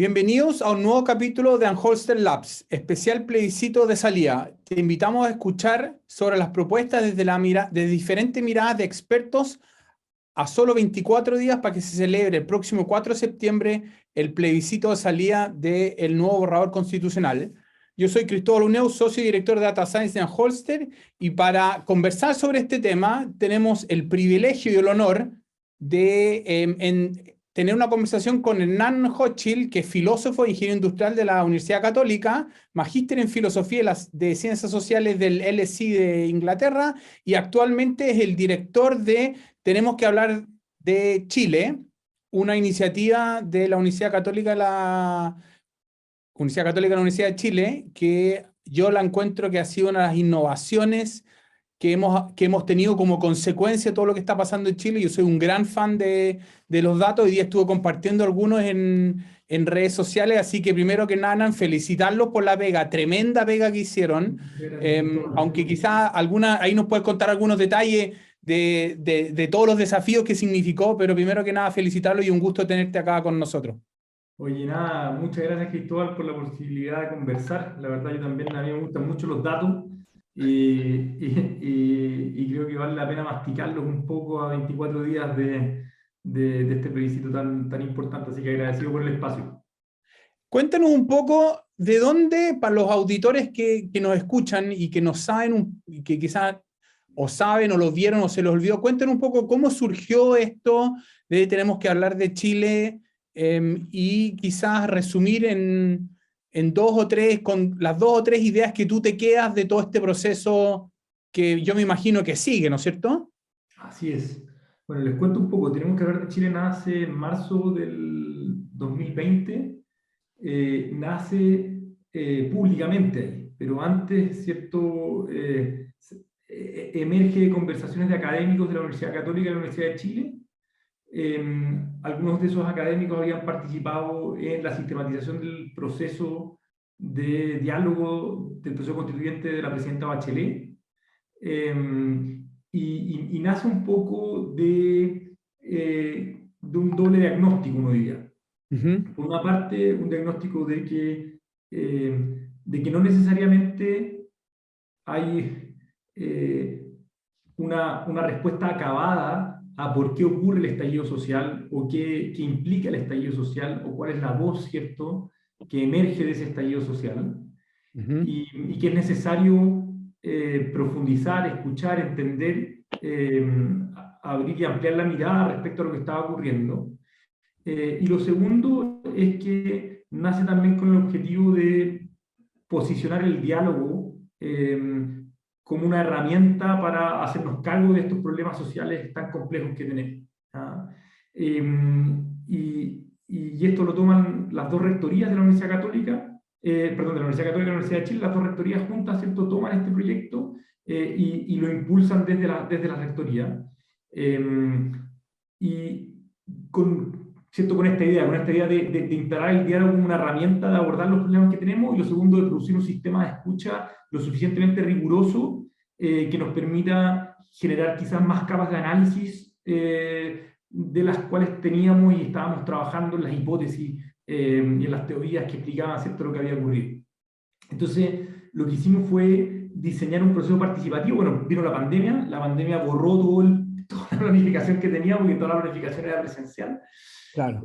Bienvenidos a un nuevo capítulo de Anholster Labs, especial plebiscito de salida. Te invitamos a escuchar sobre las propuestas desde diferentes miradas de expertos a solo 24 días para que se celebre el próximo 4 de septiembre el plebiscito de salida del nuevo borrador constitucional. Yo soy Cristóbal Uneu, socio y director de Data Science de Anholster, y para conversar sobre este tema tenemos el privilegio y el honor de tener una conversación con Hernán Hochschild, que es filósofo e ingeniero industrial de la Universidad Católica, magíster en filosofía de ciencias sociales del LSE de Inglaterra, y actualmente es el director de Tenemos que hablar de Chile, una iniciativa de la Universidad Católica de la Universidad de Chile, que yo la encuentro que ha sido una de las innovaciones que hemos tenido como consecuencia de todo lo que está pasando en Chile. Yo soy un gran fan de los datos. Hoy día estuve compartiendo algunos en redes sociales, así que primero que nada, felicitarlos por la pega, tremenda pega que hicieron. Aunque quizás ahí nos puedes contar algunos detalles de todos los desafíos que significó, pero primero que nada felicitarlos y un gusto tenerte acá con nosotros. Oye, nada, muchas gracias Cristóbal por la posibilidad de conversar. La verdad, yo también, a mí me gustan mucho los datos y creo que vale la pena masticarlos un poco a 24 días de este plebiscito tan importante, así que agradecido por el espacio. Cuéntanos un poco de dónde, para los auditores que nos escuchan y que no saben, y que quizás o saben o lo vieron o se les olvidó, cuéntanos un poco cómo surgió esto de Tenemos que hablar de Chile, y quizás resumir en con las dos o tres ideas que tú te quedas de todo este proceso que yo me imagino que sigue, ¿no es cierto? Así es. Bueno, les cuento un poco. Tenemos que hablar de Chile nace en marzo del 2020. Nace públicamente ahí, pero antes, ¿cierto? Emerge de conversaciones de académicos de la Universidad Católica y de la Universidad de Chile. Algunos de esos académicos habían participado en la sistematización del proceso de diálogo del proceso constituyente de la presidenta Bachelet. Y nace un poco de un doble diagnóstico, uno diría. Por una parte, un diagnóstico de que no necesariamente hay una respuesta acabada a por qué ocurre el estallido social o qué implica el estallido social o cuál es la voz, ¿cierto?, que emerge de ese estallido social. Y que es necesario profundizar, escuchar, entender, abrir y ampliar la mirada respecto a lo que estaba ocurriendo. Y lo segundo es que nace también con el objetivo de posicionar el diálogo como una herramienta para hacernos cargo de estos problemas sociales tan complejos que tenemos. ¿Ah? Y esto lo toman las dos rectorías de la Universidad Católica, perdón, de la Universidad Católica y la Universidad de Chile. Las dos rectorías juntas, ¿cierto?, toman este proyecto y lo impulsan desde la rectoría. Y ¿cierto?, con esta idea de instalar el diálogo como una herramienta de abordar los problemas que tenemos, y lo segundo, de producir un sistema de escucha lo suficientemente riguroso que nos permita generar quizás más capas de análisis de las cuales teníamos y estábamos trabajando en las hipótesis y en las teorías que explicaban, ¿cierto?, lo que había ocurrido. Entonces, lo que hicimos fue diseñar un proceso participativo. Bueno, vino la pandemia borró toda la planificación que teníamos, porque toda la planificación era presencial. Claro.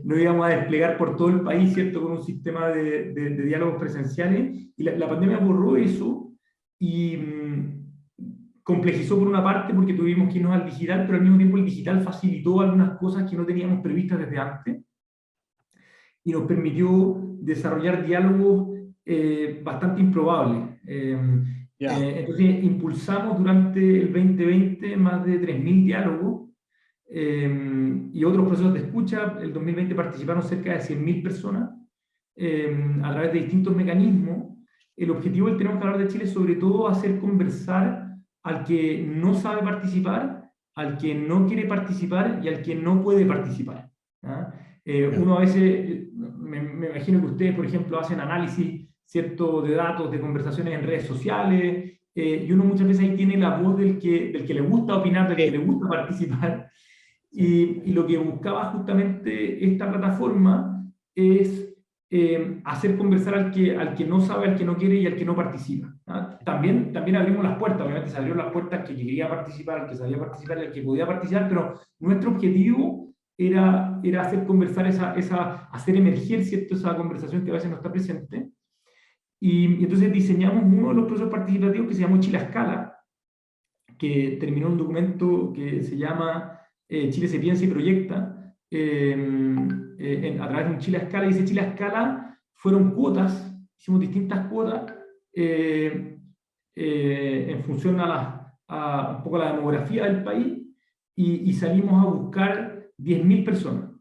Nos íbamos a desplegar por todo el país, ¿cierto?, con un sistema de diálogos presenciales, y la pandemia borró eso y complejizó por una parte porque tuvimos que irnos al digital, pero al mismo tiempo el digital facilitó algunas cosas que no teníamos previstas desde antes y nos permitió desarrollar diálogos bastante improbables. Entonces impulsamos durante el 2020 más de 3.000 diálogos y otros procesos de escucha. El 2020 participaron cerca de 100.000 personas a través de distintos mecanismos. El objetivo del Tenemos que hablar de Chile es sobre todo hacer conversar al que no sabe participar, al que no quiere participar y al que no puede participar. Uno a veces, me imagino que ustedes, por ejemplo, hacen análisis, ¿cierto?, de datos, de conversaciones en redes sociales, y uno muchas veces ahí tiene la voz del que le gusta opinar, del que le gusta participar. Y lo que buscaba justamente esta plataforma es hacer conversar al que no sabe, al que no quiere y al que no participa. ¿Ah? También abrimos las puertas, obviamente se abrieron las puertas al que quería participar, al que sabía participar y al que podía participar, pero nuestro objetivo era hacer conversar hacer emerger, ¿cierto?, esa conversación que a veces no está presente. Y entonces diseñamos uno de los procesos participativos que se llamó Chile a Escala, que terminó un documento que se llama Chile se piensa y proyecta, a través de un Chile a Escala, y ese Chile a Escala fueron cuotas, hicimos distintas cuotas en función a un poco la demografía del país, y salimos a buscar 10.000 personas,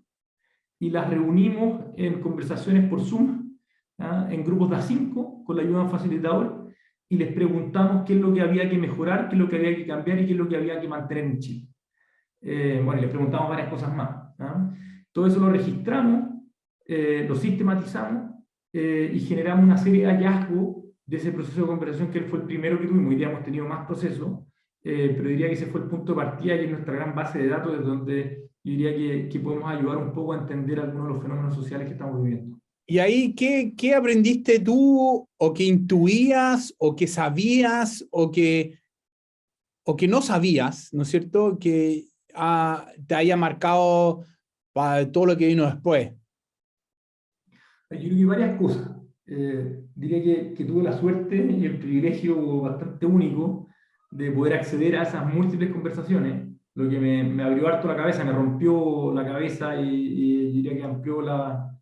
y las reunimos en conversaciones por Zoom, ¿ah?, en grupos de A5, con la ayuda de un facilitador, y les preguntamos qué es lo que había que mejorar, qué es lo que había que cambiar y qué es lo que había que mantener en Chile. Bueno, y les preguntamos varias cosas más, ¿ah? Todo eso lo registramos, lo sistematizamos y generamos una serie de hallazgos de ese proceso de conversación, que fue el primero que tuvimos. Hoy día hemos tenido más procesos, pero diría que ese fue el punto de partida y es nuestra gran base de datos, desde donde yo diría que podemos ayudar un poco a entender algunos de los fenómenos sociales que estamos viviendo. Y ahí, ¿qué aprendiste tú, o que intuías, o que sabías, o que no sabías, ¿no es cierto?, que te haya marcado para todo lo que vino después? Yo creo que varias cosas. Diría que tuve la suerte y el privilegio bastante único de poder acceder a esas múltiples conversaciones, lo que me abrió harto la cabeza, me rompió la cabeza y diría que amplió la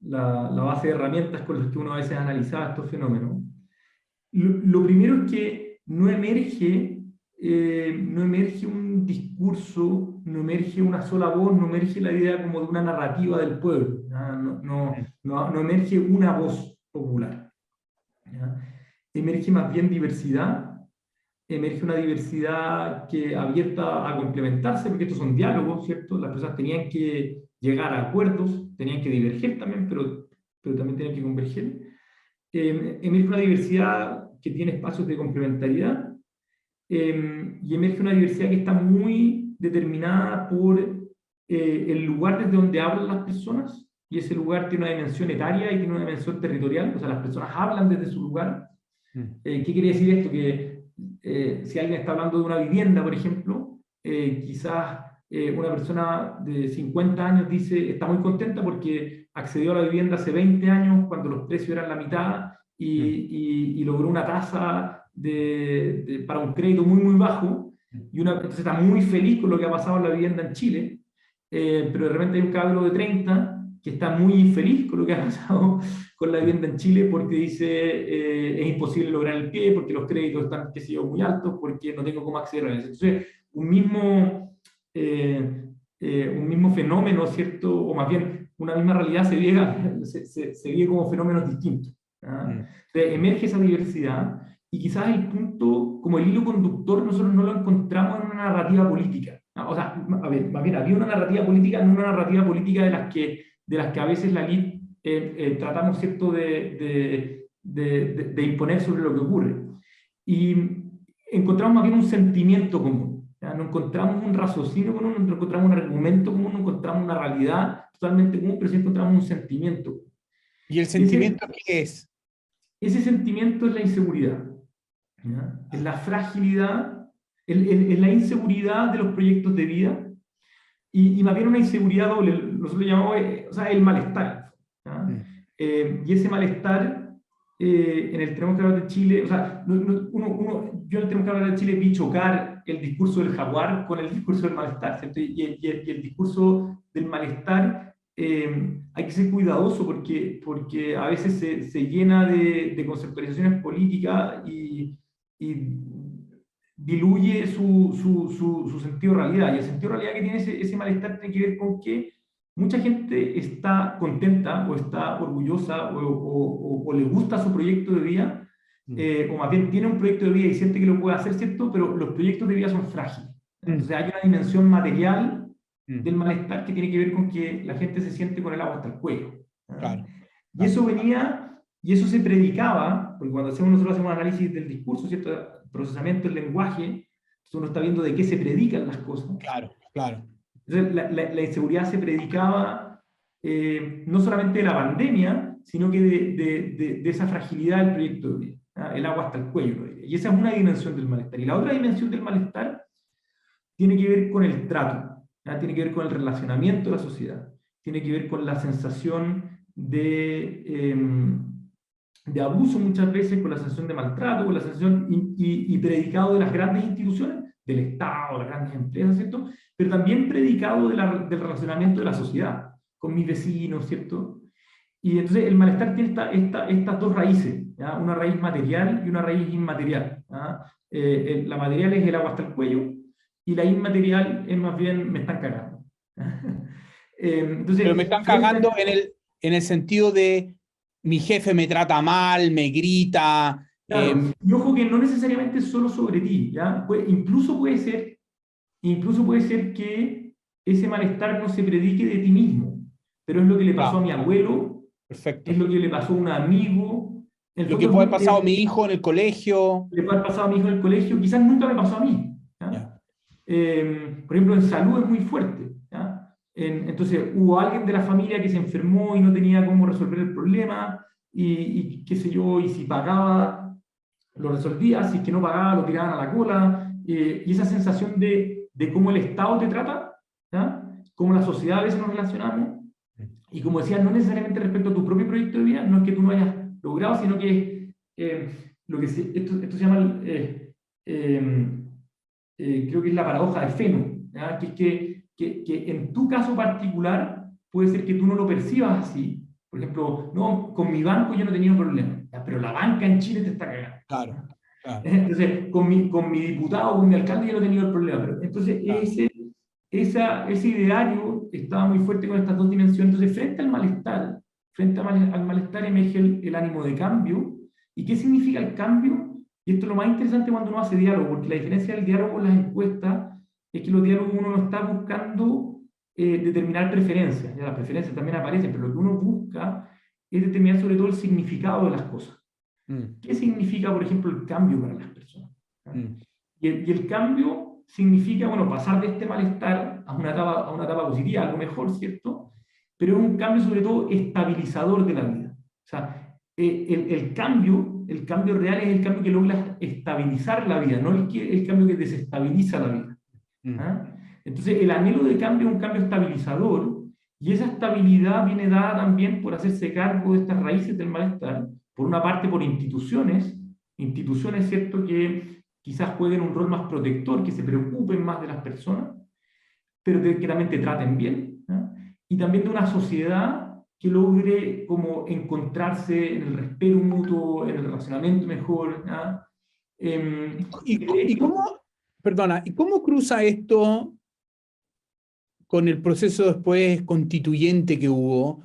base de herramientas con las que uno a veces analizaba estos fenómenos. Lo primero es que no emerge un discurso, no emerge una sola voz, no emerge la idea como de una narrativa del pueblo, ¿ya? No emerge una voz popular, ¿ya? Emerge más bien diversidad, emerge una diversidad que abierta a complementarse, porque estos son diálogos, ¿cierto? Las personas tenían que llegar a acuerdos, tenían que diverger también, pero también tenían que converger. Emerge una diversidad que tiene espacios de complementariedad, y emerge una diversidad que está muy determinada por el lugar desde donde hablan las personas, y ese lugar tiene una dimensión etaria y tiene una dimensión territorial, o sea, las personas hablan desde su lugar. ¿Qué quiere decir esto? Que si alguien está hablando de una vivienda, por ejemplo, quizás una persona de 50 años está muy contenta porque accedió a la vivienda hace 20 años, cuando los precios eran la mitad, y logró una tasa para un crédito muy, muy bajo, entonces está muy feliz con lo que ha pasado en la vivienda en Chile, pero de repente hay un cabro de 30 que está muy infeliz con lo que ha pasado con la vivienda en Chile, porque dice es imposible lograr el pie, porque los créditos están, qué sé yo, muy altos, porque no tengo cómo acceder a eso. Entonces, un mismo fenómeno, ¿cierto? O más bien, una misma realidad se vive como fenómenos distintos, ¿ah? Entonces, emerge esa diversidad, y quizás el punto, como el hilo conductor, nosotros no lo encontramos en una narrativa política. O sea, a ver, más bien, había una narrativa política, no una narrativa política de las que a veces la elite tratamos, ¿cierto?, de imponer sobre lo que ocurre. Y encontramos más bien un sentimiento común, ¿ya? No encontramos un raciocinio común, no encontramos un argumento común, no encontramos una realidad totalmente común, pero sí encontramos un sentimiento. ¿Y el sentimiento qué es? Ese sentimiento es la inseguridad, ¿ya? Es la fragilidad, es la inseguridad de los proyectos de vida, y más bien una inseguridad doble, nosotros lo llamamos el malestar, ¿ya? Y ese malestar, en el Tenemos que hablar de Chile, o sea, yo en el Tenemos que hablar de Chile vi chocar el discurso del jaguar con el discurso del malestar, ¿cierto? Y el discurso del malestar, hay que ser cuidadoso porque a veces se llena de conceptualizaciones políticas y diluye su sentido de realidad. Y el sentido de realidad que tiene ese malestar tiene que ver con que mucha gente está contenta o está orgullosa o le gusta su proyecto de vida, o más bien tiene un proyecto de vida y siente que lo puede hacer, ¿cierto? Pero los proyectos de vida son frágiles. Entonces hay una dimensión material del malestar que tiene que ver con que la gente se siente con el agua hasta el cuello. Claro. Y eso venía, y eso se predicaba, porque cuando nosotros hacemos un análisis del discurso, ¿cierto?, procesamiento del lenguaje, entonces uno está viendo de qué se predican las cosas. Claro, claro. Entonces la inseguridad se predicaba no solamente de la pandemia, sino que de esa fragilidad del proyecto de vida, el agua hasta el cuello. Y esa es una dimensión del malestar. Y la otra dimensión del malestar tiene que ver con el trato, tiene que ver con el relacionamiento de la sociedad, tiene que ver con la sensación de abuso muchas veces, con la sensación de maltrato, con la sensación y predicado de las grandes instituciones, del Estado, las grandes empresas, ¿cierto? Pero también predicado del relacionamiento de la sociedad, con mis vecinos, ¿cierto? Y entonces el malestar tiene estas dos raíces, ¿ya? Una raíz material y una raíz inmaterial. La material es el agua hasta el cuello, y la inmaterial es más bien me están cagando. Pero me Entonces, están cagando en el sentido de mi jefe me trata mal, me grita. claro, y ojo que no necesariamente es solo sobre ti, ¿ya? Incluso puede ser que ese malestar no se predique de ti mismo, pero es lo que le pasó a mi abuelo, Perfecto. es lo que le pasó a un amigo, en el Lo que fondo puede haber pasado a mi hijo en el colegio. le puede haber pasado a mi hijo en el colegio, quizás nunca me pasó a mí, ¿ya? Ya. Por ejemplo, en salud es muy fuerte, ¿ya? Entonces, hubo alguien de la familia que se enfermó y no tenía cómo resolver el problema, y qué sé yo, y si pagaba, lo resolvía, si es que no pagaba, lo tiraban a la cola, y esa sensación de cómo el Estado te trata, ¿ya? Cómo la sociedad a veces nos relacionamos, y como decía, no necesariamente respecto a tu propio proyecto de vida, no es que tú no hayas logrado, sino que esto se llama, creo que es la paradoja de Feno, ¿ya? Que es que en tu caso particular puede ser que tú no lo percibas así. Por ejemplo, no, con mi banco yo no he tenido problema, ¿ya? Pero la banca en Chile te está cagando. Claro, claro, Entonces, con mi diputado, con mi alcalde yo no he tenido el problema. Pero, entonces, claro. ese ideario estaba muy fuerte con estas dos dimensiones. Entonces, al malestar emerge el ánimo de cambio. ¿Y qué significa el cambio? Y esto es lo más interesante cuando uno hace diálogo, porque la diferencia del diálogo con las encuestas es que los diálogos uno no está buscando determinar preferencias. Ya las preferencias también aparecen, pero lo que uno busca es determinar sobre todo el significado de las cosas. ¿Qué significa, por ejemplo, el cambio para las personas? Y el cambio significa, bueno, pasar de este malestar a una etapa positiva, algo mejor, ¿cierto? Pero es un cambio sobre todo estabilizador de la vida. O sea, el cambio real es el cambio que logra estabilizar la vida, no el cambio que desestabiliza la vida. ¿Ah? Entonces, el anhelo de cambio es un cambio estabilizador, y esa estabilidad viene dada también por hacerse cargo de estas raíces del malestar, por una parte por instituciones, ¿cierto?, que quizás jueguen un rol más protector, que se preocupen más de las personas, pero que también te traten bien, ¿no? Y también de una sociedad que logre como encontrarse en el respeto mutuo, en el relacionamiento mejor, ¿no? ¿Y cómo, perdona, y cómo cruza esto con el proceso después constituyente que hubo?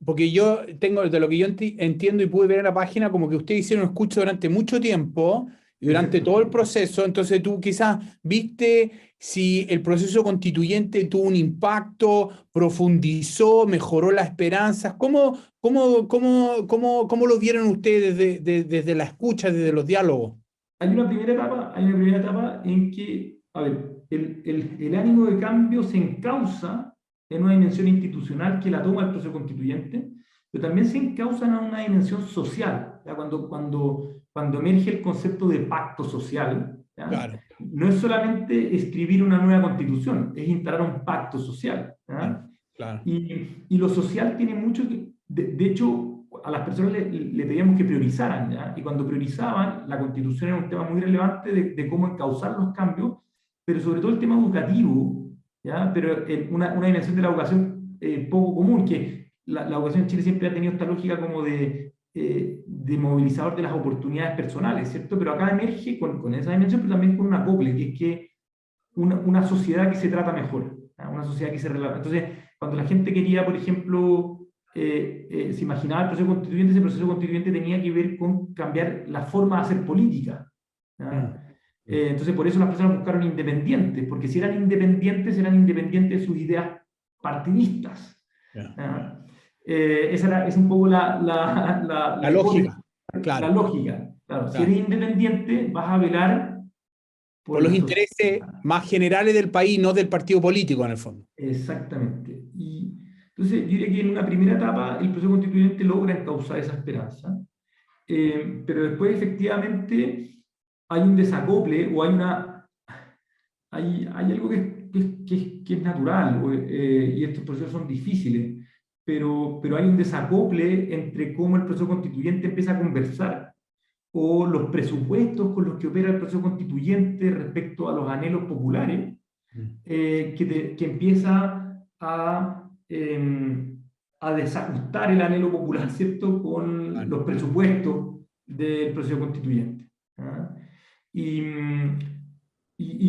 Porque yo tengo, de lo que yo entiendo y pude ver en la página, como que ustedes hicieron escucha durante mucho tiempo y durante Exacto. todo el proceso, entonces tú quizás viste si el proceso constituyente tuvo un impacto, profundizó, mejoró las esperanzas. ¿Cómo lo vieron ustedes desde la escucha, desde los diálogos? Hay una primera etapa en que, a ver, el ánimo de cambio se encausa en una dimensión institucional que la toma el proceso constituyente, pero también se encausa en una dimensión social, ¿ya? Cuando emerge el concepto de pacto social, ¿ya? Claro, No es solamente escribir una nueva constitución, es instalar un pacto social, claro, ¿ya? claro. Y lo social tiene mucho que, de hecho, a las personas le pedíamos que priorizaran, ¿ya? Y cuando priorizaban, la constitución era un tema muy relevante de cómo encauzar los cambios, pero sobre todo el tema educativo, ¿ya? Pero una dimensión de la educación poco común, que la educación en Chile siempre ha tenido esta lógica como de movilizador de las oportunidades personales, ¿cierto? Pero acá emerge con esa dimensión, pero también con un acople, que es que una sociedad que se trata mejor, ¿ya? Una sociedad que se relata. Entonces, cuando la gente quería, por ejemplo, se imaginaba el proceso constituyente, ese proceso constituyente tenía que ver con cambiar la forma de hacer política, ¿ya? Entonces, por eso las personas buscaron independientes, porque si eran independientes de sus ideas partidistas, Yeah. ¿ya? Esa es un poco la hipótesis, Lógica, la claro, lógica. Claro, si claro. eres independiente, vas a velar por Por los la intereses sociedad. más generales del país, no del partido político en el fondo. Exactamente. Entonces, yo diría que en una primera etapa el proceso constituyente logra encauzar esa esperanza, pero después efectivamente hay un desacople o hay algo que es natural, y estos procesos son difíciles, pero hay un desacople entre cómo el proceso constituyente empieza a conversar o los presupuestos con los que opera el proceso constituyente respecto a los anhelos populares, que empieza a desajustar el anhelo popular, ¿cierto?, con los presupuestos del proceso constituyente. ¿Ah? Y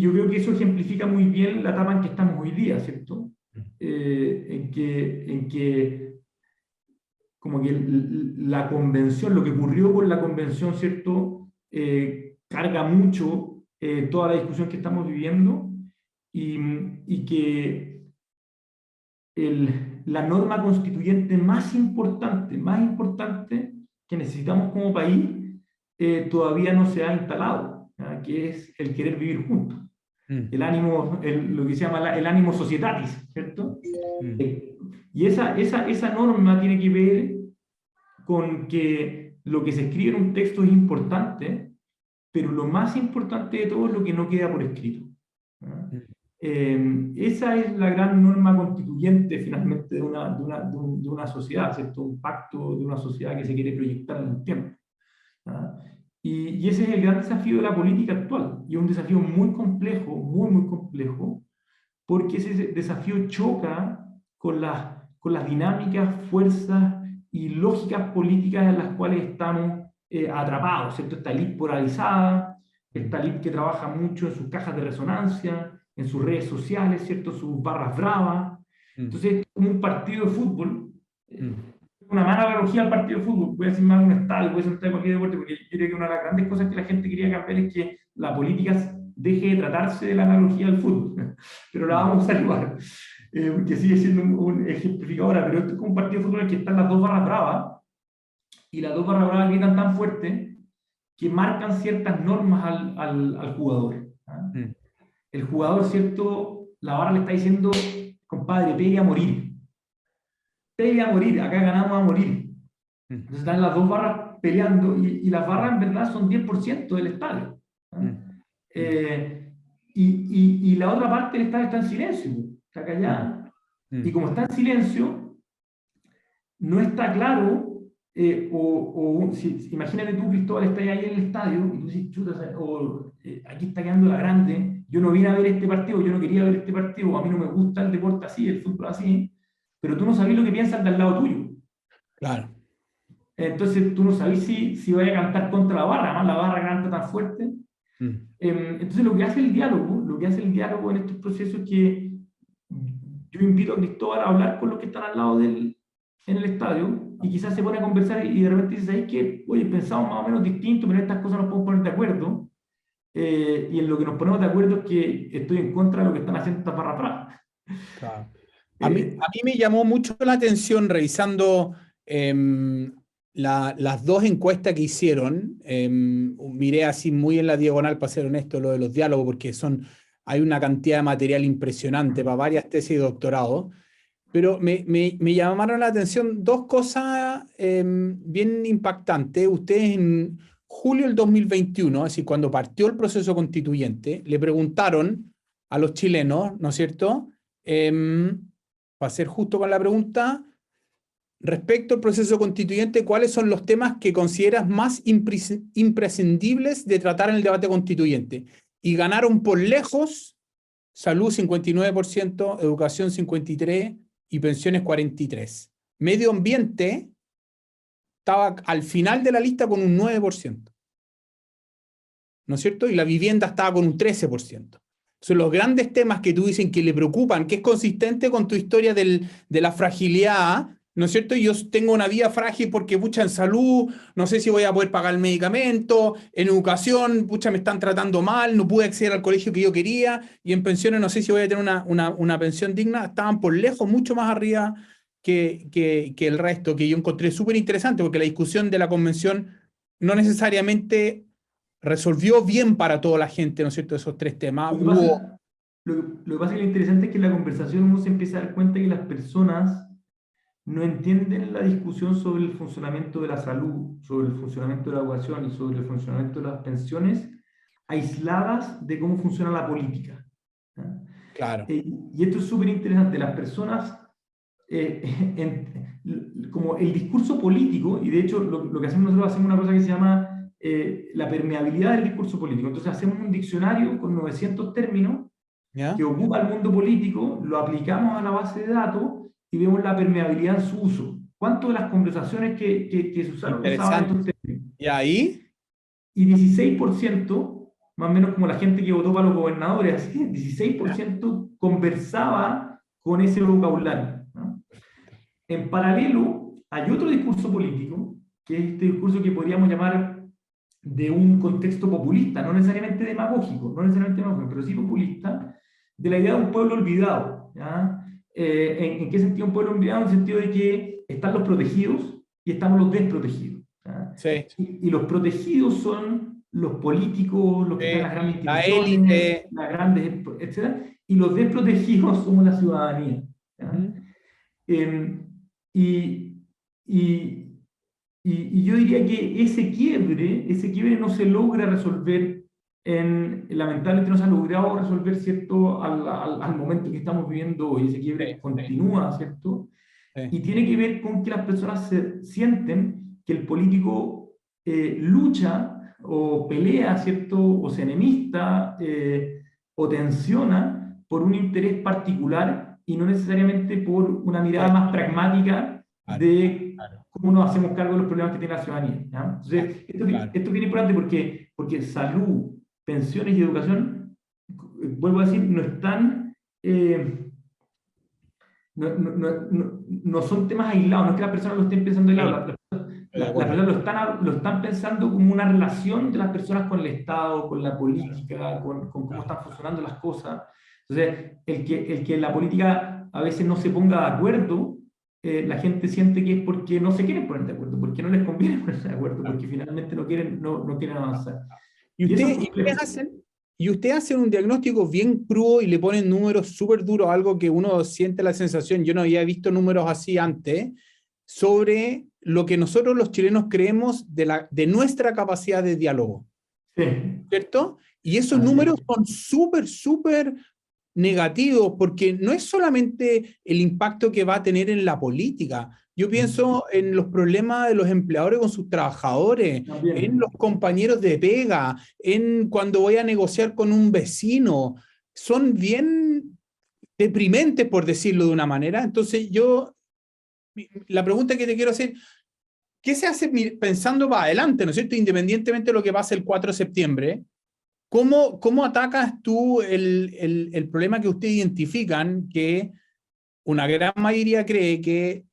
yo creo que eso ejemplifica muy bien la etapa en que estamos hoy día, ¿cierto? En que como que la convención, lo que ocurrió con la convención, ¿cierto?, carga mucho toda la discusión que estamos viviendo, y que la norma constituyente más importante que necesitamos como país todavía no se ha instalado, ¿ya? Que es el querer vivir juntos. El ánimo, lo que se llama el ánimo societatis, ¿cierto? Y esa norma tiene que ver con que lo que se escribe en un texto es importante, pero lo más importante de todo es lo que no queda por escrito. ¿Ah? Esa es la gran norma constituyente finalmente de una sociedad, ¿cierto? Un pacto de una sociedad que se quiere proyectar en el tiempo. ¿Ah? Y ese es el gran desafío de la política actual, y es un desafío muy complejo, muy complejo, porque ese desafío choca con las dinámicas, fuerzas y lógicas políticas en las cuales estamos atrapados, ¿cierto? Esta elite polarizada, esta elite que trabaja mucho en sus cajas de resonancia, en sus redes sociales, ¿cierto?, sus barras bravas. Entonces, es como un partido de fútbol, una mala analogía al partido de fútbol, puede ser más un estadio, puede ser un estadio de cualquier deporte, porque yo creo que una de las grandes cosas que la gente quería cambiar es que la política deje de tratarse de la analogía del fútbol, pero la vamos a usar igual, porque sigue siendo un ejemplificadora, pero esto es como un partido de fútbol en el que están las dos barras bravas, y las dos barras bravas gritan tan fuerte que marcan ciertas normas al jugador. ¿Ah? El jugador, ¿cierto?, la barra le está diciendo, compadre, pegue a morir. Pegue a morir, acá ganamos a morir. Entonces están las dos barras peleando, y las barras en verdad son 10% del estadio. ¿Ah? Y la otra parte del estadio está en silencio, está callada. Y como está en silencio, no está claro, imagínate tú, Cristóbal, estás ahí en el estadio y tú dices, chuta, aquí está quedando la grande, yo no vine a ver este partido, yo no quería ver este partido, a mí no me gusta el deporte así, el fútbol así, pero tú no sabes lo que piensa el de al lado tuyo. Claro. Entonces tú no sabes si vaya a cantar contra la barra, además la barra canta tan fuerte. Entonces lo que hace el diálogo en estos procesos es que yo invito a Cristóbal a hablar con los que están al lado en el estadio, y quizás se pone a conversar y de repente dice, ¿sabes qué? Oye, pensamos más o menos distinto, pero en estas cosas nos podemos poner de acuerdo, y en lo que nos ponemos de acuerdo es que estoy en contra de lo que están haciendo estas barras atrás. Claro. A mí me llamó mucho la atención revisando las dos encuestas que hicieron. Miré así muy en la diagonal, para ser honesto, lo de los diálogos, porque hay una cantidad de material impresionante para varias tesis de doctorado. Pero me llamaron la atención dos cosas bien impactantes. Ustedes en julio del 2021, es decir, cuando partió el proceso constituyente, le preguntaron a los chilenos, ¿no es cierto?, para ser justo con la pregunta, respecto al proceso constituyente, ¿cuáles son los temas que consideras más imprescindibles de tratar en el debate constituyente? Y ganaron por lejos salud 59%, educación 53% y pensiones 43%. Medio ambiente estaba al final de la lista con un 9%. ¿No es cierto? Y la vivienda estaba con un 13%. Son los grandes temas que tú dicen que le preocupan, que es consistente con tu historia de la fragilidad, ¿no es cierto? Yo tengo una vida frágil porque, pucha, en salud, no sé si voy a poder pagar el medicamento, en educación, pucha, me están tratando mal, no pude acceder al colegio que yo quería, y en pensiones no sé si voy a tener una pensión digna. Estaban por lejos mucho más arriba que el resto, que yo encontré súper interesante, porque la discusión de la convención no necesariamente resolvió bien para toda la gente, ¿no es cierto?, esos tres temas. Lo que pasa es que lo interesante es que en la conversación uno se empieza a dar cuenta que las personas no entienden la discusión sobre el funcionamiento de la salud, sobre el funcionamiento de la educación y sobre el funcionamiento de las pensiones aisladas de cómo funciona la política. ¿Ya? Claro. Y esto es súper interesante. Las personas, como el discurso político, y de hecho lo que hacemos nosotros, hacemos una cosa que se llama la permeabilidad del discurso político. Entonces hacemos un diccionario con 900 términos ¿Ya? que ocupa el mundo político, lo aplicamos a la base de datos y vemos la permeabilidad en su uso. ¿Cuántas de las conversaciones que se usaban estos Interesante. términos? ¿Y ahí? Y 16%, más o menos como la gente que votó para los gobernadores, así, ¿Ya? 16% conversaba con ese vocabulario, ¿no? En paralelo, hay otro discurso político, que es este discurso que podríamos llamar de un contexto populista, no necesariamente demagógico, pero sí populista, de la idea de un pueblo olvidado. ¿Ya? ¿En qué sentido un pueblo olvidado? En el sentido de que están los protegidos y estamos los desprotegidos. ¿Ya? Sí. Y los protegidos son los políticos, los que están en las grandes La instituciones, élite. las grandes, etc. Y los desprotegidos somos la ciudadanía. ¿Ya? Ujú. Eh, y, y, y yo diría que ese quiebre no se logra resolver lamentablemente no se ha logrado resolver, ¿cierto?, al momento que estamos viviendo hoy. Ese Sí, quiebre sí, continúa, ¿cierto? sí. Y tiene que ver con que las personas sienten que el político lucha o pelea, ¿cierto?, o se enemista o tensiona por un interés particular y no necesariamente por una mirada Sí, más pragmática claro, de claro, cómo nos hacemos cargo de los problemas que tiene la ciudadanía. ¿Ya? claro, Entonces, esto, claro. esto es bien importante porque salud, pensiones y educación, vuelvo a decir, no están... no son temas aislados, no es que las personas lo estén pensando Sí, aislados, estoy de las acuerdo. personas lo están pensando como una relación de las personas con el Estado, con la Claro, política, con cómo claro, están funcionando las cosas. Entonces, el que en la política a veces no se ponga de acuerdo, la gente siente que es porque no se quieren poner de acuerdo, porque no les conviene ponerse de acuerdo, claro. porque finalmente no quieren avanzar. Y Y eso es usted, y complejo. ustedes hacen un diagnóstico bien crudo y le ponen números súper duros, algo que uno siente la sensación, yo no había visto números así antes, sobre lo que nosotros los chilenos creemos de nuestra capacidad de diálogo, Sí, ¿cierto? Y esos así números es. son súper, súper negativos, porque no es solamente el impacto que va a tener en la política. Yo pienso en los problemas de los empleadores con sus trabajadores, en los También. compañeros de pega, en cuando voy a negociar con un vecino. Son bien deprimentes, por decirlo de una manera. Entonces, la pregunta que te quiero hacer, ¿qué se hace pensando para adelante, ¿no es cierto? Independientemente de lo que pase el 4 de septiembre, ¿cómo atacas tú el problema que ustedes identifican, que una gran mayoría cree que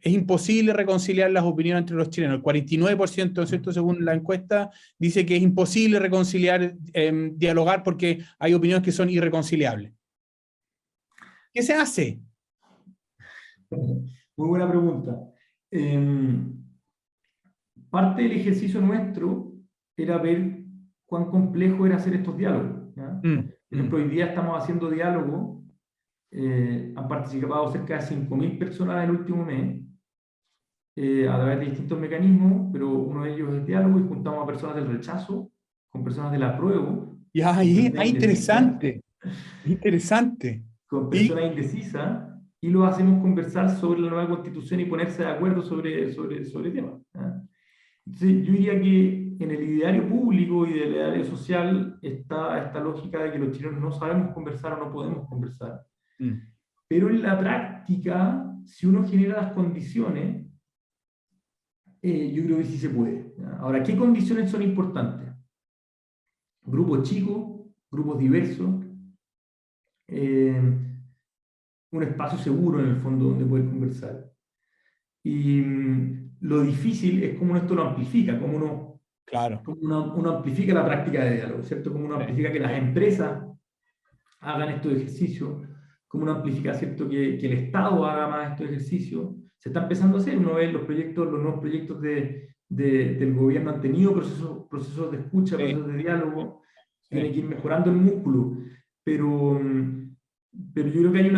es imposible reconciliar las opiniones entre los chilenos? El 49%, ¿no es cierto?, según la encuesta, dice que es imposible reconciliar, dialogar porque hay opiniones que son irreconciliables. ¿Qué se hace? Muy buena pregunta. Eh, Parte del ejercicio nuestro era ver cuán complejo era hacer estos diálogos. ¿Ya? Mm, Por ejemplo, hoy día estamos haciendo diálogo, han participado cerca de 5.000 personas en el último mes, a través de distintos mecanismos, pero uno de ellos es diálogo y juntamos a personas del rechazo, con personas del apruebo, ya, con ahí, personas indecisas, interesante, interesante. con Y, personas indecisas, y los hacemos conversar sobre la nueva constitución y ponerse de acuerdo sobre temas. ¿Ya? Entonces, yo diría que en el ideario público y del ideario social está esta lógica de que los chilenos no sabemos conversar o no podemos conversar. mm, Pero en la práctica, si uno genera las condiciones, yo creo que sí se puede. ¿Ya? Ahora, ¿qué condiciones son importantes? Grupos chicos, grupos diversos, eh, un espacio seguro en el fondo donde poder conversar. Y lo difícil es cómo esto lo amplifica, claro. cómo uno amplifica la práctica de diálogo, ¿cierto? Cómo uno Sí, amplifica que las empresas hagan estos ejercicios, cómo uno amplifica, ¿cierto? Que el Estado haga más estos ejercicios. Se está empezando a hacer, uno ve los nuevos proyectos del gobierno han tenido procesos de escucha, sí, procesos de diálogo, tiene sí. que ir mejorando el músculo, pero, pero yo creo que hay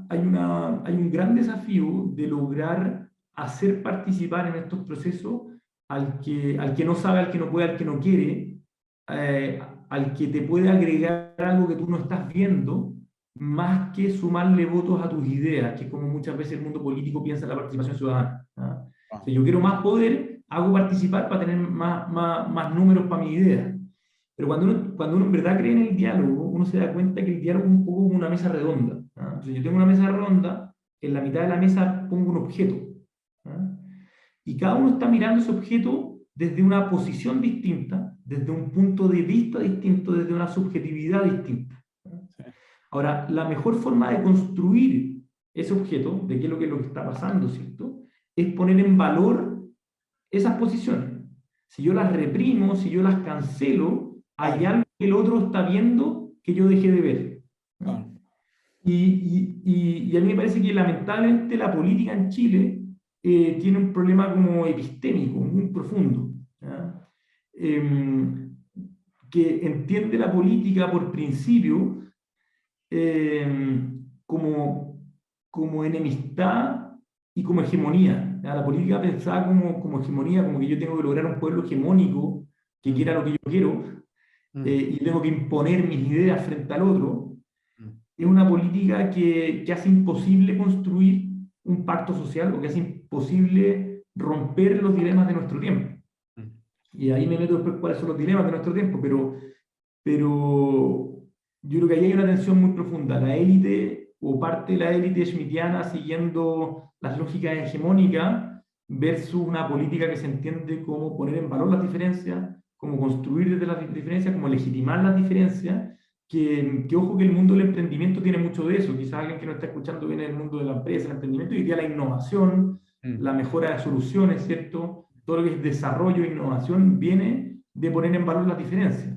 hay un gran desafío de lograr hacer participar en estos procesos al que no sabe, al que no puede, al que no quiere, al que te puede agregar algo que tú no estás viendo, más que sumarle votos a tus ideas, que es como muchas veces el mundo político piensa en la participación ciudadana. ¿Ah? O sea, yo quiero más poder, hago participar para tener más números para mi idea. Pero cuando uno en verdad cree en el diálogo, uno se da cuenta que el diálogo es un poco como una mesa redonda. ¿Ah? Entonces yo tengo una mesa redonda, en la mitad de la mesa pongo un objeto. ¿Ah? Y cada uno está mirando ese objeto desde una posición distinta, desde un punto de vista distinto, desde una subjetividad distinta. Ahora, la mejor forma de construir ese objeto, de qué es lo que está pasando, ¿cierto?, es poner en valor esas posiciones. Si yo las reprimo, si yo las cancelo, hay algo que el otro está viendo que yo dejé de ver. Y a mí me parece que lamentablemente la política en Chile tiene un problema como epistémico, muy profundo, que entiende la política por principio como enemistad y como hegemonía. La política pensada como hegemonía, como que yo tengo que lograr un pueblo hegemónico que quiera lo que yo quiero, y tengo que imponer mis ideas frente al otro. Es una política que hace imposible construir un pacto social, o que hace imposible romper los dilemas de nuestro tiempo. Y ahí me meto después cuáles son los dilemas de nuestro tiempo, pero yo creo que ahí hay una tensión muy profunda. La élite, o parte de la élite schmittiana, siguiendo las lógicas hegemónicas, versus una política que se entiende como poner en valor las diferencias, como construir desde las diferencias, como legitimar las diferencias, que ojo que el mundo del emprendimiento tiene mucho de eso. Quizás alguien que no está escuchando viene del mundo de la empresa, el emprendimiento, y diría la innovación, la mejora de soluciones, ¿cierto? Todo lo que es desarrollo e innovación viene de poner en valor las diferencias.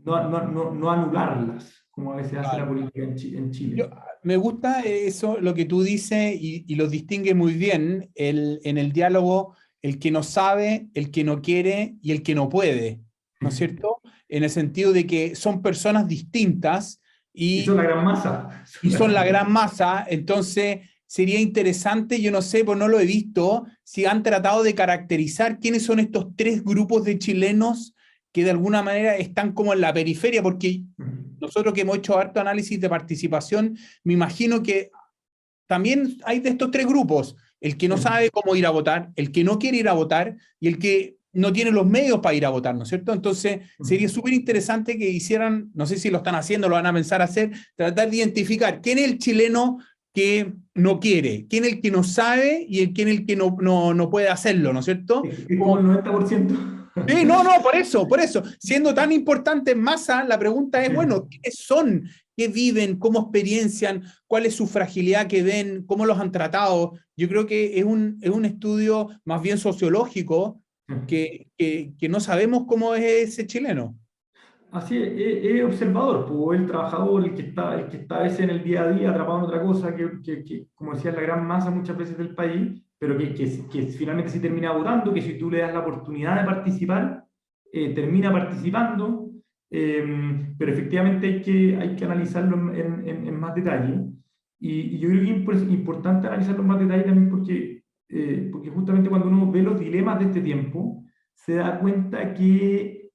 No anularlas, como a veces hace la política en Chile. Me gusta eso, lo que tú dices, y lo distingue muy bien en el diálogo, el que no sabe, el que no quiere y el que no puede, ¿no es cierto? En el sentido de que son personas distintas y son la gran masa. Son la gran masa. Entonces sería interesante, yo no sé, pues no lo he visto, si han tratado de caracterizar quiénes son estos tres grupos de chilenos que de alguna manera están como en la periferia, porque nosotros que hemos hecho harto análisis de participación, me imagino que también hay de estos tres grupos: el que no sabe cómo ir a votar, el que no quiere ir a votar y el que no tiene los medios para ir a votar, ¿no es cierto? Entonces sería súper interesante que hicieran, no sé si lo están haciendo, lo van a pensar hacer, tratar de identificar quién es el chileno que no quiere, quién es el que no sabe y quién es el que no puede hacerlo, ¿no es cierto? Es como el 90%. Sí, no, por eso. Siendo tan importante en masa, la pregunta es, bueno, ¿quiénes son? ¿Qué viven? ¿Cómo experiencian? ¿Cuál es su fragilidad que ven? ¿Cómo los han tratado? Yo creo que es un estudio más bien sociológico que no sabemos cómo es ese chileno. Así es observador, pues, el trabajador, el que está a veces en el día a día atrapado en otra cosa, que como decía, es la gran masa muchas veces del país, pero que finalmente sí termina votando, que si tú le das la oportunidad de participar, termina participando, pero efectivamente hay que analizarlo en más detalle. Y yo creo que es importante analizarlo en más detalle también porque justamente cuando uno ve los dilemas de este tiempo, se da cuenta que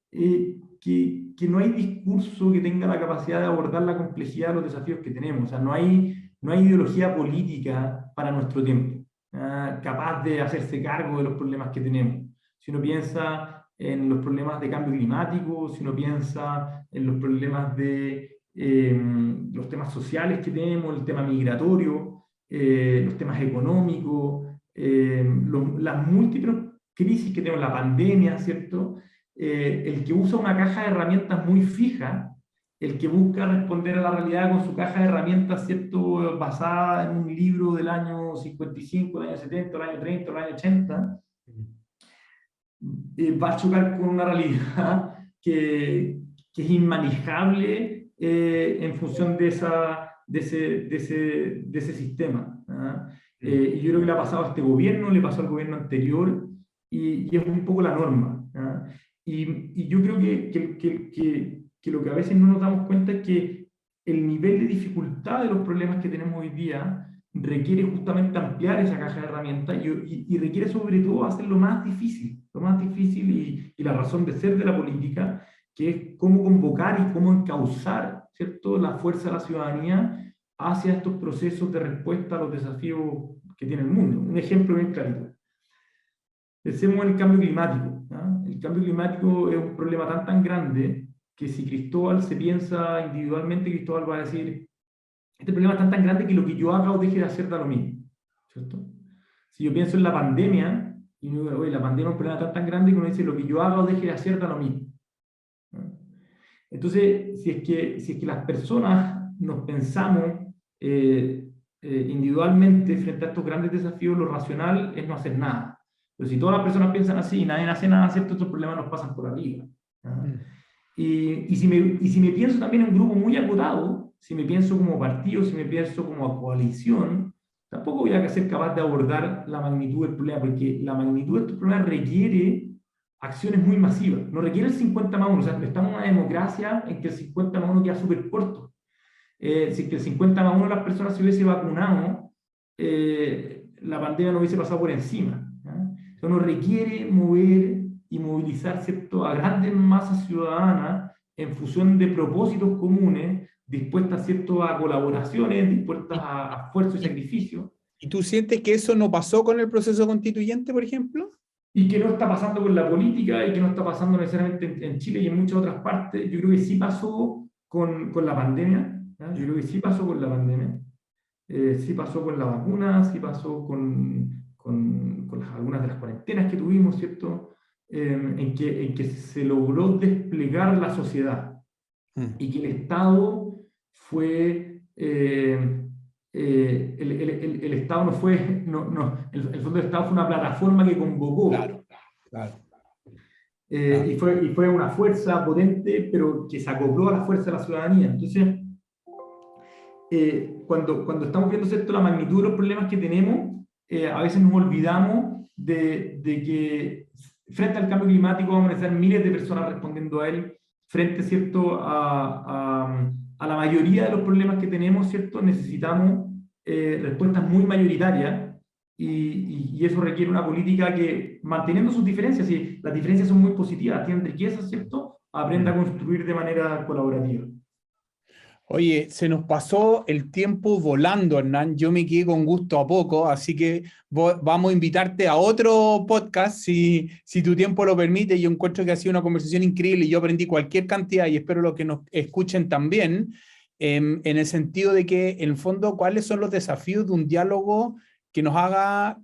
no hay discurso que tenga la capacidad de abordar la complejidad de los desafíos que tenemos. O sea, no hay ideología política para nuestro tiempo, capaz de hacerse cargo de los problemas que tenemos. Si uno piensa en los problemas de cambio climático, si uno piensa en los problemas de los temas sociales que tenemos, el tema migratorio, los temas económicos, las múltiples crisis que tenemos, la pandemia, ¿cierto? El que usa una caja de herramientas muy fija, el que busca responder a la realidad con su caja de herramientas, ¿cierto?, basada en un libro del año 55, del año 70, del año 30, del año 80, va a chocar con una realidad que es inmanejable en función de ese sistema. Y yo creo que le ha pasado a este gobierno, le pasó al gobierno anterior, y es un poco la norma. Y yo creo que lo que a veces no nos damos cuenta es que el nivel de dificultad de los problemas que tenemos hoy día requiere justamente ampliar esa caja de herramientas y requiere sobre todo hacerlo más difícil, y la razón de ser de la política, que es cómo convocar y cómo encauzar, ¿cierto?, la fuerza de la ciudadanía hacia estos procesos de respuesta a los desafíos que tiene el mundo. Un ejemplo bien clarito. Pensemos en el cambio climático, ¿no? El cambio climático es un problema tan grande que si Cristóbal se piensa individualmente, Cristóbal va a decir, este problema es tan grande que lo que yo haga o deje de hacer da lo mismo, ¿cierto? Si yo pienso en la pandemia, y digo, oye, la pandemia es un problema tan grande que uno dice, lo que yo haga o deje de hacer da lo mismo, ¿no? Entonces, si es que las personas nos pensamos individualmente frente a estos grandes desafíos, lo racional es no hacer nada. Pero si todas las personas piensan así y nadie hace nada, ¿cierto?, estos problemas nos pasan por arriba, ¿no? Y si me pienso también en un grupo muy acotado, si me pienso como partido, si me pienso como coalición, tampoco voy a ser capaz de abordar la magnitud del problema, porque la magnitud de estos problemas requiere acciones muy masivas, no requiere el 50+1, o sea, estamos en una democracia en que el 50+1 queda súper corto. Si que el 50+1 de las personas se hubiese vacunado, la pandemia no hubiese pasado por encima, ¿no? Entonces nos requiere mover y movilizar, ¿cierto?, a grandes masas ciudadanas en función de propósitos comunes, dispuestas, ¿cierto?, a colaboraciones, dispuestas a esfuerzo y sacrificio. ¿Y tú sientes que eso no pasó con el proceso constituyente, por ejemplo? Y que no está pasando con la política y que no está pasando necesariamente en Chile y en muchas otras partes. Yo creo que sí pasó con la pandemia, ¿no? Yo creo que sí pasó con la pandemia. Sí pasó con la vacuna, sí pasó con algunas de las cuarentenas que tuvimos, ¿cierto? En que se logró desplegar la sociedad y que el Estado fue, el Estado no fue, el Fondo del Estado fue una plataforma que convocó. Claro, claro. Y fue una fuerza potente, pero que se acopló a la fuerza de la ciudadanía. Entonces, cuando estamos viendo, ¿cierto?, la magnitud de los problemas que tenemos, a veces nos olvidamos de que frente al cambio climático vamos a necesitar miles de personas respondiendo a él, frente, ¿cierto?, a la mayoría de los problemas que tenemos, ¿cierto?, necesitamos respuestas muy mayoritarias, y eso requiere una política que, manteniendo sus diferencias, y las diferencias son muy positivas, tienen riquezas, ¿cierto?, aprenda a construir de manera colaborativa. Oye, se nos pasó el tiempo volando, Hernán. Yo me quedé con gusto a poco, así que vamos a invitarte a otro podcast si tu tiempo lo permite. Yo encuentro que ha sido una conversación increíble y yo aprendí cualquier cantidad y espero los que nos escuchen también, en el sentido de que, en el fondo, cuáles son los desafíos de un diálogo que nos haga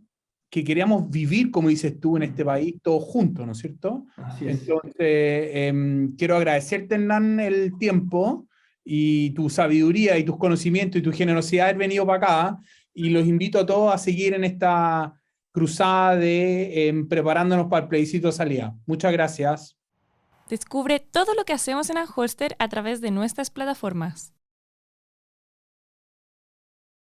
que queríamos vivir, como dices tú, en este país, todos juntos, ¿no es cierto? Así es. Entonces, quiero agradecerte, Hernán, el tiempo y tu sabiduría y tus conocimientos y tu generosidad de haber venido para acá, y los invito a todos a seguir en esta cruzada de preparándonos para el plebiscito de salida. Muchas gracias. Descubre todo lo que hacemos en Anholster a través de nuestras plataformas.